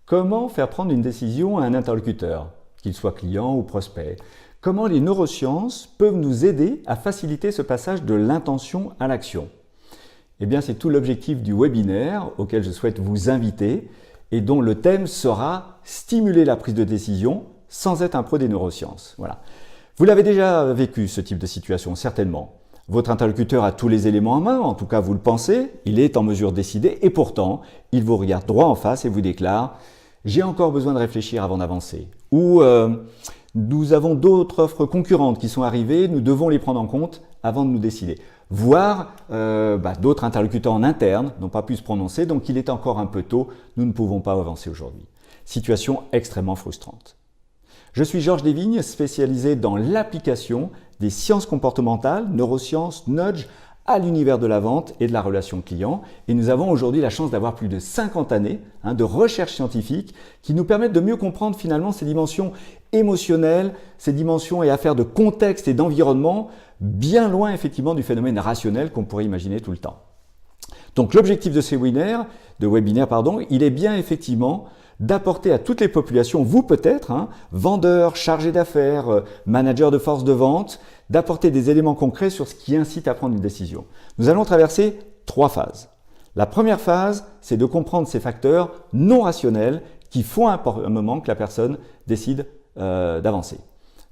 Comment faire prendre une décision à un interlocuteur, qu'il soit client ou prospect? Comment les neurosciences peuvent nous aider à faciliter ce passage de l'intention à l'action? Eh bien, c'est tout l'objectif du webinaire auquel je souhaite vous inviter et dont le thème sera « Stimuler la prise de décision sans être un pro des neurosciences ». Voilà. Vous l'avez déjà vécu, ce type de situation, certainement. Votre interlocuteur a tous les éléments en main, en tout cas vous le pensez, il est en mesure de décider et pourtant, il vous regarde droit en face et vous déclare « J'ai encore besoin de réfléchir avant d'avancer » ou nous avons d'autres offres concurrentes qui sont arrivées, nous devons les prendre en compte avant de nous décider ». Voire d'autres interlocuteurs en interne n'ont pas pu se prononcer, donc il est encore un peu tôt, nous ne pouvons pas avancer aujourd'hui. Situation extrêmement frustrante. Je suis Georges Desvignes, spécialisé dans l'application des sciences comportementales, neurosciences, nudge, à l'univers de la vente et de la relation client. Et nous avons aujourd'hui la chance d'avoir plus de 50 années de recherche scientifique qui nous permettent de mieux comprendre finalement ces dimensions émotionnelles, ces dimensions et affaires de contexte et d'environnement, bien loin effectivement du phénomène rationnel qu'on pourrait imaginer tout le temps. Donc l'objectif de ces webinaires, il est bien effectivement d'apporter à toutes les populations, vous peut-être, vendeurs, chargés d'affaires, managers de force de vente, d'apporter des éléments concrets sur ce qui incite à prendre une décision. Nous allons traverser 3 phases. La première phase, c'est de comprendre ces facteurs non rationnels qui font à un moment que la personne décide d'avancer.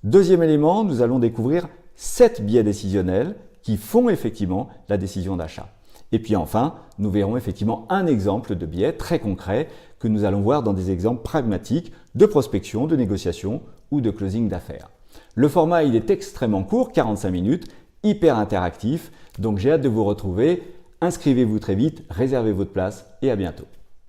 Deuxième élément, nous allons découvrir 7 biais décisionnels qui font effectivement la décision d'achat. Et puis enfin, nous verrons effectivement un exemple de biais très concret que nous allons voir dans des exemples pragmatiques de prospection, de négociation ou de closing d'affaires. Le format, il est extrêmement court, 45 minutes, hyper interactif, donc j'ai hâte de vous retrouver. Inscrivez-vous très vite, réservez votre place et à bientôt.